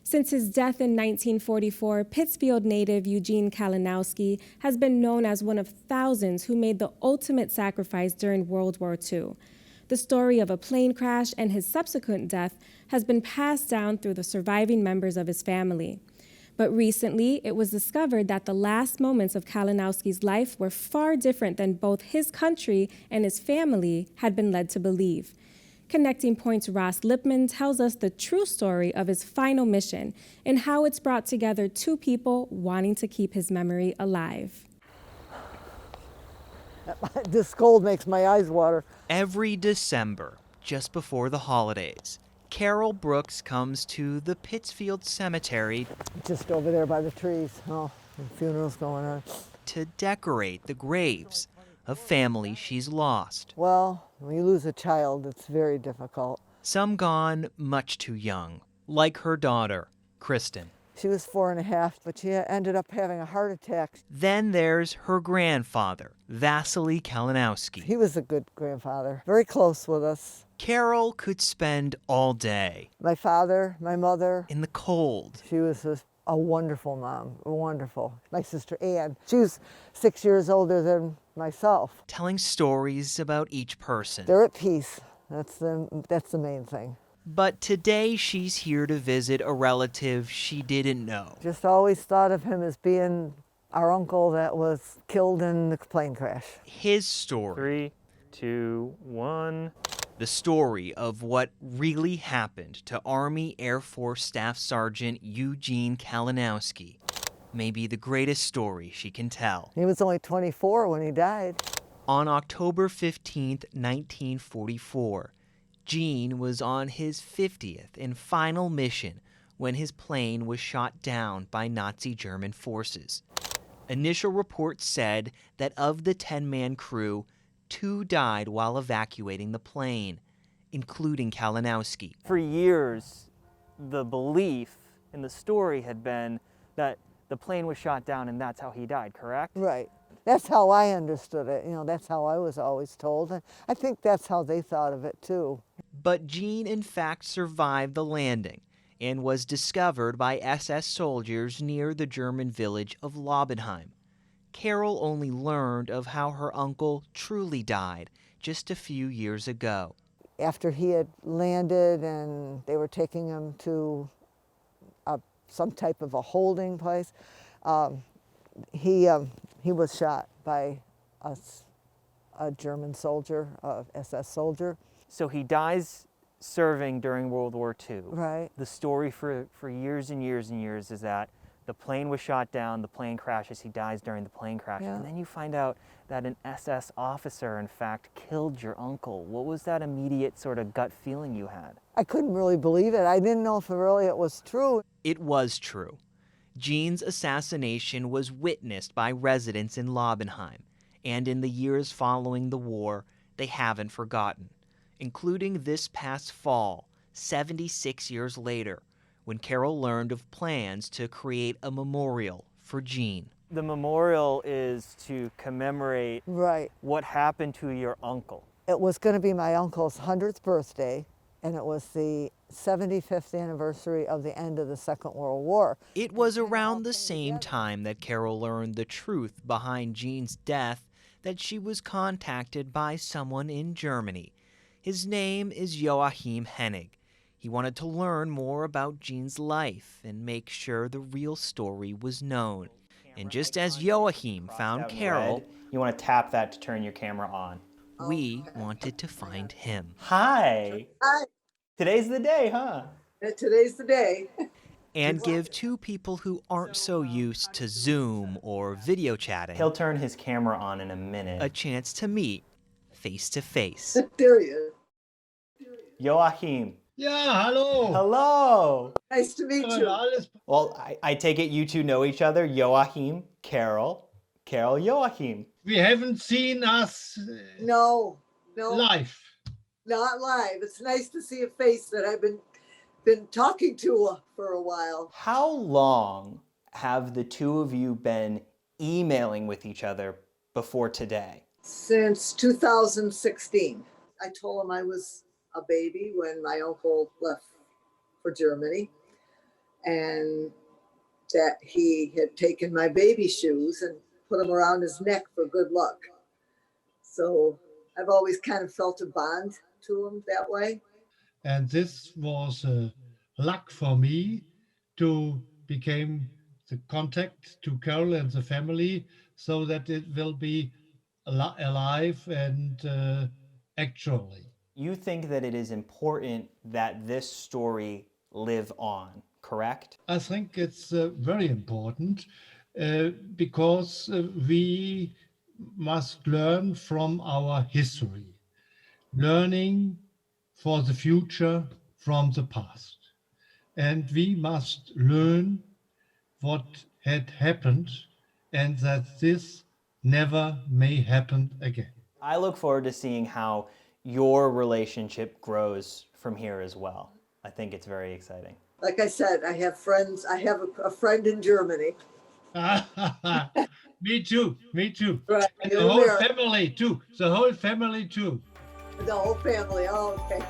Since his death in 1944, Pittsfield native Eugene Kalinowski has been known as one of thousands who made the ultimate sacrifice during World War II. The story of a plane crash and his subsequent death has been passed down through the surviving members of his family. But recently, it was discovered that the last moments of Kalinowski's life were far different than both his country and his family had been led to believe. Connecting Point's Ross Lipman tells us the true story of his final mission and how it's brought together two people wanting to keep his memory alive. This cold makes my eyes water. Every December, just before the holidays, Carol Brooks comes to the Pittsfield Cemetery Just over there by the trees. Oh, the funeral's going on. to decorate the graves of families she's lost. Well, when you lose a child, it's very difficult. Some gone much too young, like her daughter, Kristen. She was 4.5, but she ended up having a heart attack. Then there's her grandfather, Vasily Kalinowski. He was a good grandfather, very close with us. Carol could spend all day My father, my mother, in the cold. she was a wonderful mom, wonderful. My sister Ann, she was 6 years older than myself. Telling stories about each person. They're at peace. That's the main thing. But today she's here to visit a relative she didn't know. Just always thought of him as being our uncle that was killed in the plane crash. His story. 3, 2, 1. The story of what really happened to Army Air Force Staff Sergeant Eugene Kalinowski may be the greatest story she can tell. He was only 24 when he died. On October 15th, 1944, Gene was on his 50th and final mission when his plane was shot down by Nazi German forces. Initial reports said that of the 10-man crew, 2 died while evacuating the plane, including Kalinowski. For years, the belief in the story had been that the plane was shot down and that's how he died, correct? Right. That's how I understood it. You know, that's how I was always told. And I think that's how they thought of it too. But Gene in fact survived the landing and was discovered by SS soldiers near the German village of Laubenheim. Carol only learned of how her uncle truly died just a few years ago. After he had landed and they were taking him to some type of a holding place, he was shot by a German soldier, a SS soldier. So he dies serving during World War II. Right. The story for years and years and years is that the plane was shot down, the plane crashes, he dies during the plane crash. Yeah. And then you find out that an SS officer, in fact, killed your uncle. What was that immediate sort of gut feeling you had? I couldn't really believe it. I didn't know if it was true. It was true. Gene's assassination was witnessed by residents in Laubenheim, and in the years following the war, they haven't forgotten, including this past fall, 76 years later, when Carol learned of plans to create a memorial for Gene. The memorial is to commemorate Right. what happened to your uncle. It was going to be my uncle's 100th birthday, and it was the 75th anniversary of the end of the Second World War. It was around the same time that Carol learned the truth behind Gene's death that she was contacted by someone in Germany. His name is Joachim Hennig. He wanted to learn more about Gene's life and make sure the real story was known. And just as Joachim found Carol, You want to tap that to turn your camera on. we wanted to find him. Hi. Hi. Today's the day, huh? Today's the day. And give two people who aren't so used to Zoom or video chatting He'll turn his camera on in a minute. a chance to meet face to face. There he is. Joachim. Ja, hallo. Hello. Nice to meet you. Alles Well, I take it you two know each other. Joachim, Carol, Carol, Joachim. we haven't seen us No, live. not live. It's nice to see a face that I've been talking to for a while. How long have the two of you been emailing with each other before today? Since 2016. I told him I was a baby when my uncle left for Germany. and that he had taken my baby shoes and put them around his neck for good luck. So I've always kind of felt a bond to him that way. And this was luck for me to become the contact to Carol and the family so that it will be alive and actually. You think that it is important that this story live on, correct? I think it's very important because we must learn from our history, learning for the future from the past. And we must learn what had happened and that this never may happen again. I look forward to seeing how your relationship grows from here as well. I think it's very exciting. Like I said, I have friends. I have a friend in Germany. Me too, me too. Right. And the whole family too, the whole family too. The whole family. Oh, okay.